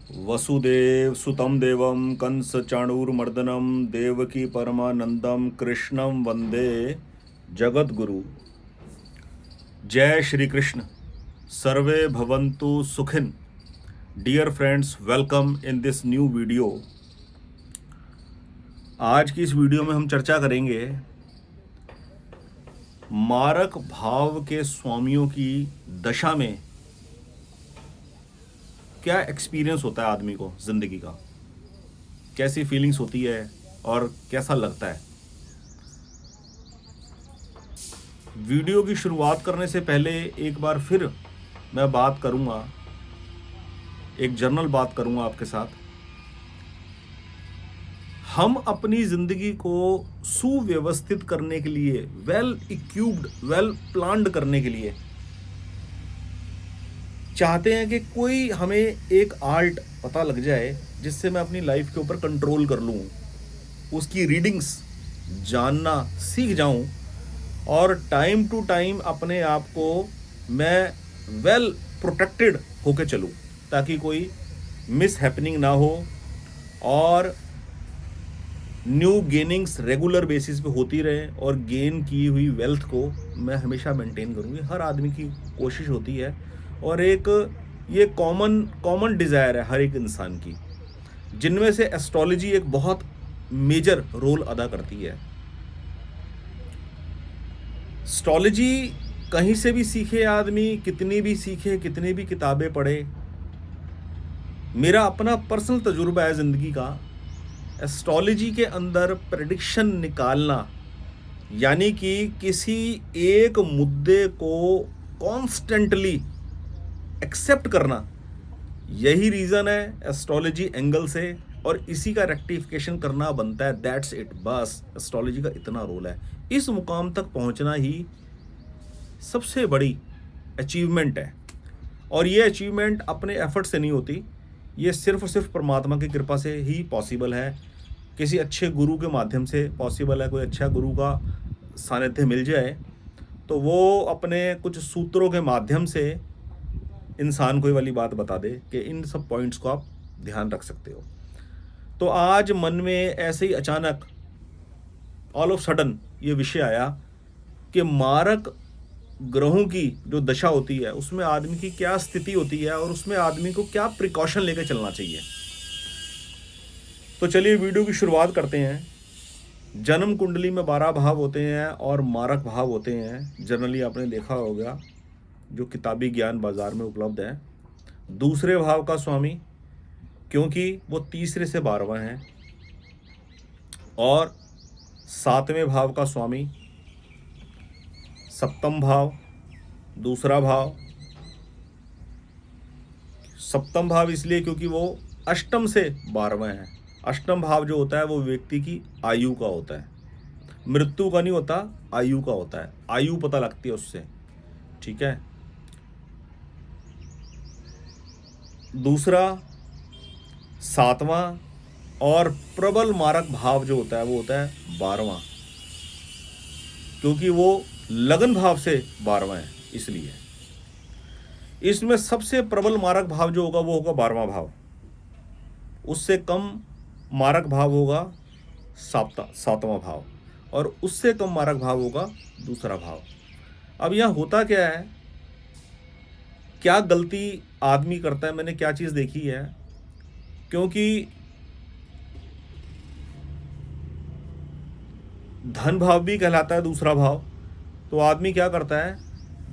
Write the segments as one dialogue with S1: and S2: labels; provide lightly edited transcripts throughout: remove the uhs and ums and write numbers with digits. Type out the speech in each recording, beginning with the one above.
S1: वसुदेव सुतं देवं कंस चाणूरमर्दनं देवकी परमानंदम कृष्णं वंदे जगद्गुरु। जय श्री कृष्ण। सर्वे भवन्तु सुखिन। Dear friends, welcome in this new video. आज की इस वीडियो में हम चर्चा करेंगे मारक भाव के स्वामियों की दशा में क्या एक्सपीरियंस होता है आदमी को ज़िंदगी का, कैसी फीलिंग्स होती है और कैसा लगता है। वीडियो की शुरुआत करने से पहले एक बार फिर मैं बात करूंगा, एक जनरल बात करूंगा आपके साथ। हम अपनी ज़िंदगी को सुव्यवस्थित करने के लिए, वेल इक्विप्ड, वेल प्लान्ड करने के लिए चाहते हैं कि कोई हमें एक आर्ट पता लग जाए जिससे मैं अपनी लाइफ के ऊपर कंट्रोल कर लूँ, उसकी रीडिंग्स जानना सीख जाऊं और टाइम टू टाइम अपने आप को मैं वेल प्रोटेक्टेड होके चलूं, ताकि कोई मिस हैपनिंग ना हो और न्यू गेनिंग्स रेगुलर बेसिस पे होती रहे और गेन की हुई वेल्थ को मैं हमेशा मेंटेन करूँगी। हर आदमी की कोशिश होती है और एक ये कॉमन डिज़ायर है हर एक इंसान की, जिनमें से एस्ट्रोलॉजी एक बहुत मेजर रोल अदा करती है। एस्ट्रोलॉजी कहीं से भी सीखे आदमी, कितनी भी सीखे, कितनी भी किताबें पढ़े, मेरा अपना पर्सनल तजुर्बा है ज़िंदगी का। एस्ट्रोलॉजी के अंदर प्रेडिक्शन निकालना, यानी कि किसी एक मुद्दे को कॉन्स्टेंटली एक्सेप्ट करना, यही रीज़न है एस्ट्रोलॉजी एंगल से, और इसी का रेक्टिफिकेशन करना बनता है। दैट्स इट, बस एस्ट्रोलॉजी का इतना रोल है। इस मुकाम तक पहुंचना ही सबसे बड़ी अचीवमेंट है, और ये अचीवमेंट अपने एफर्ट से नहीं होती, ये सिर्फ और सिर्फ परमात्मा की कृपा से ही पॉसिबल है। किसी अच्छे गुरु के माध्यम से पॉसिबल है। कोई अच्छा गुरु का सानिध्य मिल जाए तो वो अपने कुछ सूत्रों के माध्यम से इंसान को ये वाली बात बता दे कि इन सब पॉइंट्स को आप ध्यान रख सकते हो। तो आज मन में ऐसे ही अचानक ऑल ऑफ सडन ये विषय आया कि मारक ग्रहों की जो दशा होती है उसमें आदमी की क्या स्थिति होती है और उसमें आदमी को क्या प्रिकॉशन लेकर चलना चाहिए। तो चलिए वीडियो की शुरुआत करते हैं। जन्म कुंडली में 12 भाव होते हैं और मारक भाव होते हैं। जनरली आपने देखा होगा, जो किताबी ज्ञान बाजार में उपलब्ध है। दूसरे भाव का स्वामी, क्योंकि वो तीसरे से 12वां है, और 7वें भाव का स्वामी सप्तम भाव, दूसरा भाव। सप्तम भाव इसलिए क्योंकि वो अष्टम से 12वां है। अष्टम भाव जो होता है वो व्यक्ति की आयु का होता है, मृत्यु का नहीं होता, आयु का होता है। आयु पता लगती है उससे, ठीक है। दूसरा 7वां और प्रबल मारक भाव जो होता है वो होता है 12वां, क्योंकि वो लगन भाव से 12वां है। इसलिए इसमें सबसे प्रबल मारक भाव जो होगा वो होगा 12वां भाव। उससे कम मारक भाव होगा 7वां भाव, और उससे कम मारक भाव होगा दूसरा भाव। अब यहाँ होता क्या है, क्या गलती आदमी करता है, मैंने क्या चीज़ देखी है, क्योंकि धन भाव भी कहलाता है दूसरा भाव, तो आदमी क्या करता है,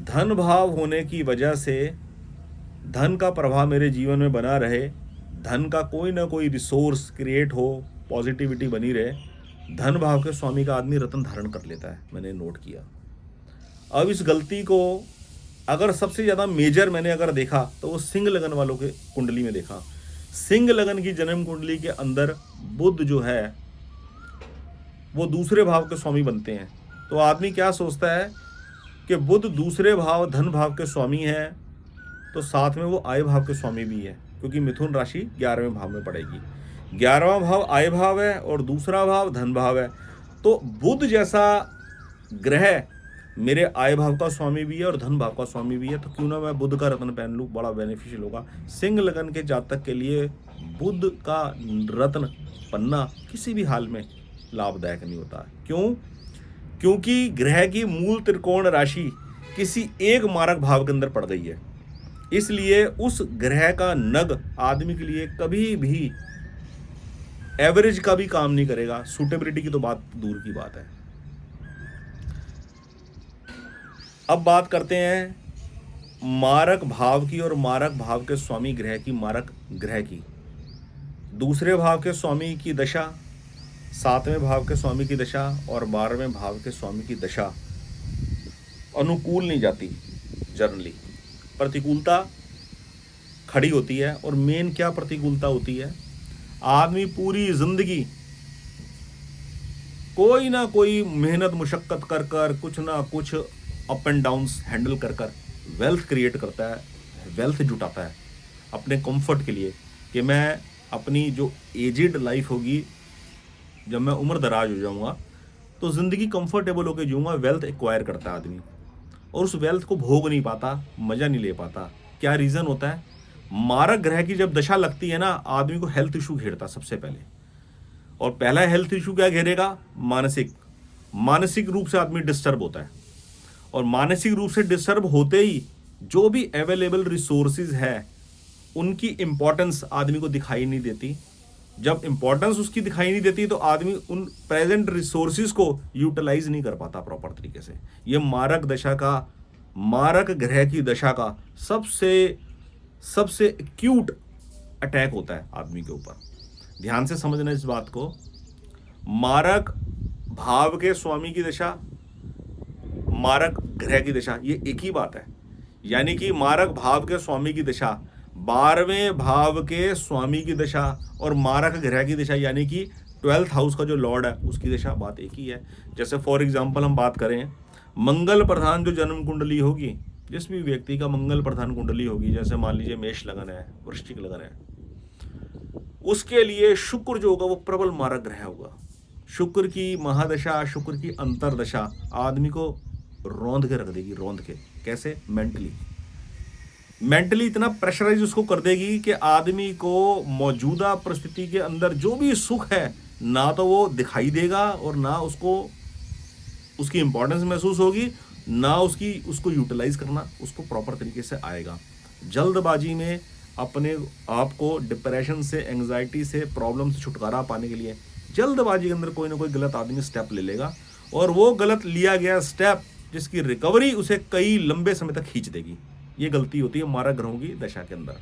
S1: धन भाव होने की वजह से धन का प्रभाव मेरे जीवन में बना रहे, धन का कोई ना कोई रिसोर्स क्रिएट हो, पॉजिटिविटी बनी रहे, धन भाव के स्वामी का आदमी रत्न धारण कर लेता है, मैंने नोट किया। अब इस गलती को अगर सबसे ज़्यादा मेजर मैंने अगर देखा तो वो सिंह लगन वालों के कुंडली में देखा। सिंह लगन की जन्म कुंडली के अंदर बुध जो है वो दूसरे भाव के स्वामी बनते हैं। तो आदमी क्या सोचता है कि बुध दूसरे भाव धन भाव के स्वामी है, तो साथ में वो आय भाव के स्वामी भी है, क्योंकि मिथुन राशि 11वें भाव में पड़ेगी। 11वां भाव आय भाव है और दूसरा भाव धन भाव है। तो बुध जैसा ग्रह मेरे आय भाव का स्वामी भी है और धन भाव का स्वामी भी है, तो क्यों ना मैं बुध का रत्न पहन लूँ, बड़ा बेनिफिशियल होगा। सिंह लगन के जातक के लिए बुध का रत्न पन्ना किसी भी हाल में लाभदायक नहीं होता। क्यों? क्योंकि ग्रह की मूल त्रिकोण राशि किसी एक मारक भाव के अंदर पड़ गई है, इसलिए उस ग्रह का नग आदमी के लिए कभी भी एवरेज का भी काम नहीं करेगा। सूटेबिलिटी की तो बात दूर की बात है। अब बात करते हैं मारक भाव की और मारक भाव के स्वामी ग्रह की, मारक ग्रह की। दूसरे भाव के स्वामी की दशा, 7वें भाव के स्वामी की दशा और 12वें भाव के स्वामी की दशा अनुकूल नहीं जाती। जनरली प्रतिकूलता खड़ी होती है। और मेन क्या प्रतिकूलता होती है? आदमी पूरी जिंदगी कोई ना कोई मेहनत मुशक्कत कर कर कुछ ना कुछ अप एंड डाउन्स हैंडल कर कर वेल्थ क्रिएट करता है, वेल्थ जुटाता है अपने कंफर्ट के लिए, कि मैं अपनी जो एजिड लाइफ होगी, जब मैं उम्र दराज हो जाऊंगा तो ज़िंदगी कंफर्टेबल होकर जीऊँगा। वेल्थ एक्वायर करता है आदमी और उस वेल्थ को भोग नहीं पाता, मज़ा नहीं ले पाता। क्या रीज़न होता है? मारक ग्रह की जब दशा लगती है ना, आदमी को हेल्थ इशू घेरता सबसे पहले। और पहला हेल्थ इशू क्या घेरेगा? मानसिक रूप से आदमी डिस्टर्ब होता है। और मानसिक रूप से डिस्टर्ब होते ही जो भी अवेलेबल रिसोर्सेज है उनकी इंपॉर्टेंस आदमी को दिखाई नहीं देती। जब इंपॉर्टेंस उसकी दिखाई नहीं देती तो आदमी उन प्रेजेंट रिसोर्सेज को यूटिलाइज नहीं कर पाता प्रॉपर तरीके से। ये मारक दशा का, मारक ग्रह की दशा का सबसे एक्यूट अटैक होता है आदमी के ऊपर। ध्यान से समझना इस बात को। मारक भाव के स्वामी की दशा, मारक ग्रह की दशा, ये एक ही बात है। यानी कि मारक भाव के स्वामी की दशा, 12वें भाव के स्वामी की दशा और मारक ग्रह की दशा यानी कि 12th हाउस का जो लॉर्ड है उसकी दशा, बात एक ही है। जैसे फॉर एग्जांपल हम बात करें, मंगल प्रधान जो जन्म कुंडली होगी, जिस भी व्यक्ति का मंगल प्रधान कुंडली होगी, जैसे मान लीजिए मेष लगन है, वृश्चिक लगन है, उसके लिए शुक्र जो होगा वो प्रबल मारक ग्रह होगा। शुक्र की महादशा, शुक्र की अंतरदशा आदमी को रौंद के रख देगी, रौंद के। कैसे? मेंटली इतना प्रेशराइज उसको कर देगी कि आदमी को मौजूदा परिस्थिति के अंदर जो भी सुख है ना तो वो दिखाई देगा और ना उसको उसकी इंपॉर्टेंस महसूस होगी, ना उसको यूटिलाइज करना उसको प्रॉपर तरीके से आएगा। जल्दबाजी में अपने आप को डिप्रेशन से, एंग्जाइटी से, प्रॉब्लम से छुटकारा पाने के लिए जल्दबाजी के अंदर कोई ना कोई गलत आदमी स्टेप ले लेगा और वो गलत लिया गया स्टेप जिसकी रिकवरी उसे कई लंबे समय तक खींच देगी। ये गलती होती है मारक ग्रहों की दशा के अंदर।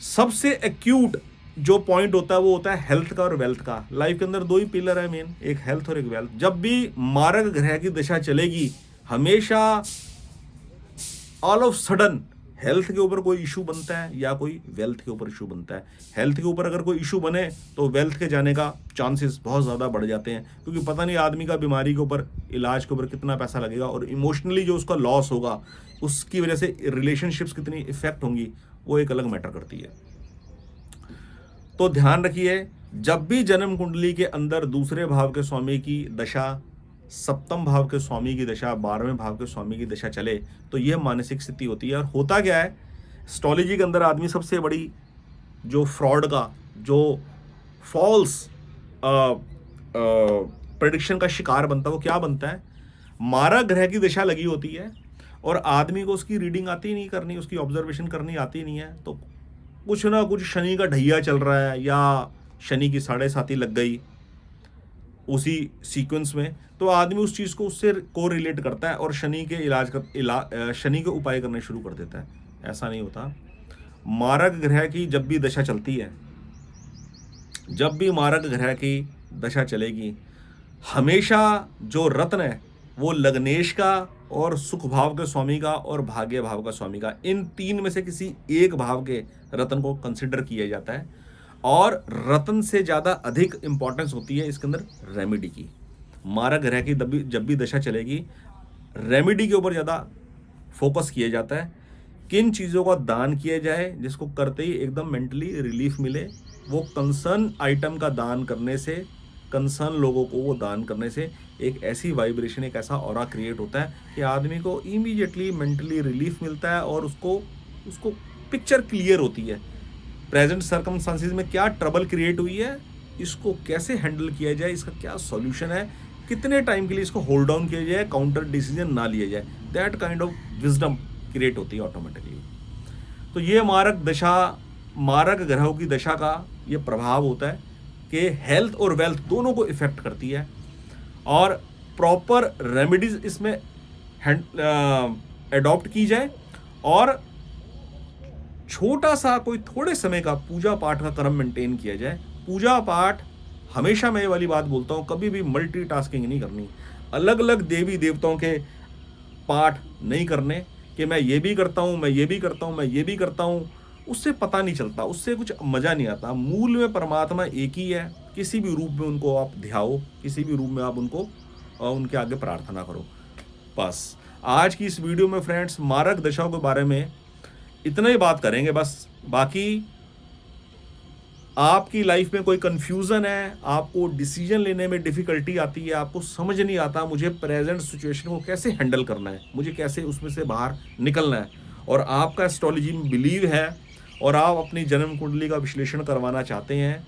S1: सबसे एक्यूट जो पॉइंट होता है वो होता है हेल्थ का और वेल्थ का। लाइफ के अंदर दो ही पिलर है मेन, एक हेल्थ और एक वेल्थ। जब भी मारक ग्रह की दशा चलेगी, हमेशा ऑल ऑफ सडन हेल्थ के ऊपर कोई इशू बनता है या कोई वेल्थ के ऊपर इशू बनता है। हेल्थ के ऊपर अगर कोई इशू बने तो वेल्थ के जाने का चांसेस बहुत ज़्यादा बढ़ जाते हैं, क्योंकि पता नहीं आदमी का बीमारी के ऊपर, इलाज के ऊपर कितना पैसा लगेगा और इमोशनली जो उसका लॉस होगा उसकी वजह से रिलेशनशिप्स कितनी इफेक्ट होंगी, वो एक अलग मैटर करती है। तो ध्यान रखिए, जब भी जन्म कुंडली के अंदर दूसरे भाव के स्वामी की दशा, सप्तम भाव के स्वामी की दशा, 12वें भाव के स्वामी की दशा चले तो यह मानसिक स्थिति होती है। और होता क्या है, एस्ट्रोलॉजी के अंदर आदमी सबसे बड़ी जो फ्रॉड का, जो फॉल्स प्रेडिक्शन का शिकार बनता है, वो क्या बनता है? मारक ग्रह की दशा लगी होती है और आदमी को उसकी रीडिंग आती नहीं करनी, उसकी ऑब्जर्वेशन करनी आती नहीं है, तो कुछ ना कुछ शनि का ढैया चल रहा है या शनि की 7.5 लग गई उसी सीक्वेंस में, तो आदमी उस चीज़ को उससे को रिलेट करता है और शनि के शनि के उपाय करने शुरू कर देता है। ऐसा नहीं होता। मारक ग्रह की जब भी दशा चलती है, जब भी मारक ग्रह की दशा चलेगी, हमेशा जो रत्न है वो लग्नेश का और सुख भाव के स्वामी का और भाग्य भाव का स्वामी का, इन तीन में से किसी एक भाव के रत्न को कंसिडर किया जाता है। और रत्न से ज़्यादा अधिक इंपॉर्टेंस होती है इसके अंदर रेमेडी की। मारक ग्रह की जब भी दशा चलेगी, रेमेडी के ऊपर ज़्यादा फोकस किया जाता है। किन चीज़ों का दान किया जाए जिसको करते ही एकदम मेंटली रिलीफ मिले, वो कंसर्न आइटम का दान करने से कंसर्न लोगों को वो दान करने से एक ऐसी वाइब्रेशन, एक ऐसा ऑरा क्रिएट होता है कि आदमी को इमीडिएटली मेंटली रिलीफ मिलता है और उसको उसको पिक्चर क्लियर होती है। प्रेजेंट सर्कमस्टांसिस में क्या ट्रबल क्रिएट हुई है, इसको कैसे हैंडल किया जाए, इसका क्या सॉल्यूशन है, कितने टाइम के लिए इसको होल्ड डाउन किया जाए, काउंटर डिसीजन ना लिया जाए, that kind of wisdom create होती है ऑटोमेटिकली। तो ये मारक ग्रहों की दशा का ये प्रभाव होता है कि हेल्थ और वेल्थ दोनों को इफेक्ट करती है और प्रॉपर रेमेडीज इसमें एडॉप्ट की जाए और छोटा सा कोई थोड़े समय का पूजा पाठ का क्रम मेंटेन किया जाए। पूजा पाठ हमेशा मैं ये वाली बात बोलता हूँ, कभी भी मल्टीटास्किंग नहीं करनी, अलग अलग देवी देवताओं के पाठ नहीं करने कि मैं ये भी करता हूँ, मैं ये भी करता हूँ, मैं ये भी करता हूँ, उससे पता नहीं चलता, उससे कुछ मज़ा नहीं आता। मूल में परमात्मा एक ही है, किसी भी रूप में उनको आप ध्याओ, किसी भी रूप में आप उनको उनके आगे प्रार्थना करो। बस आज की इस वीडियो में फ्रेंड्स मारक दशाओं के बारे में इतना ही बात करेंगे बस। बाकी आपकी लाइफ में कोई कंफ्यूजन है, आपको डिसीजन लेने में डिफ़िकल्टी आती है, आपको समझ नहीं आता मुझे प्रेजेंट सिचुएशन को कैसे हैंडल करना है, मुझे कैसे उसमें से बाहर निकलना है, और आपका एस्ट्रोलॉजी में बिलीव है और आप अपनी जन्म कुंडली का विश्लेषण करवाना चाहते हैं,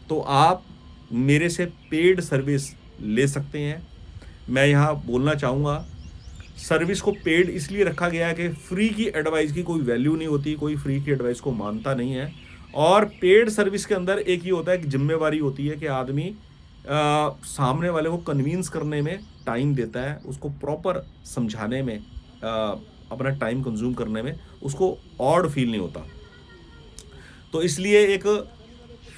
S1: तो आप मेरे से पेड सर्विस ले सकते हैं। मैं यहाँ बोलना चाहूँगा, सर्विस को पेड इसलिए रखा गया है कि फ्री की एडवाइस की कोई वैल्यू नहीं होती, कोई फ्री की एडवाइस को मानता नहीं है। और पेड सर्विस के अंदर एक ही होता है कि जिम्मेवारी होती है कि आदमी सामने वाले को कन्विंस करने में टाइम देता है, उसको प्रॉपर समझाने में अपना टाइम कंज्यूम करने में उसको ऑड फील नहीं होता। तो इसलिए एक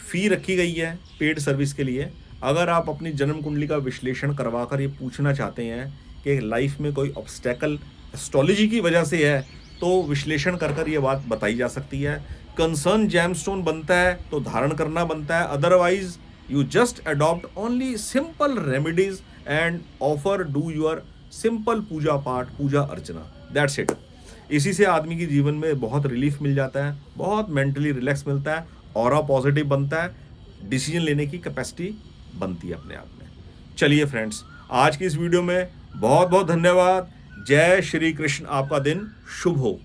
S1: फ़ी रखी गई है पेड सर्विस के लिए। अगर आप अपनी जन्म कुंडली का विश्लेषण करवा कर ये पूछना चाहते हैं कि लाइफ में कोई ऑब्स्टेकल एस्ट्रोलॉजी की वजह से है, तो विश्लेषण कर ये बात बताई जा सकती है। कंसर्न जेमस्टोन बनता है तो धारण करना बनता है, otherwise you just adopt only simple remedies and offer do your simple puja paath, पूजा अर्चना, दैट्स इट। इसी से आदमी के जीवन में बहुत रिलीफ मिल जाता है, बहुत मेंटली रिलैक्स मिलता है, ऑरा पॉजिटिव बनता है, डिसीजन लेने की कैपेसिटी बनती है अपने आप में। चलिए फ्रेंड्स, आज की इस वीडियो में बहुत बहुत धन्यवाद। जय श्री कृष्ण, आपका दिन शुभ हो।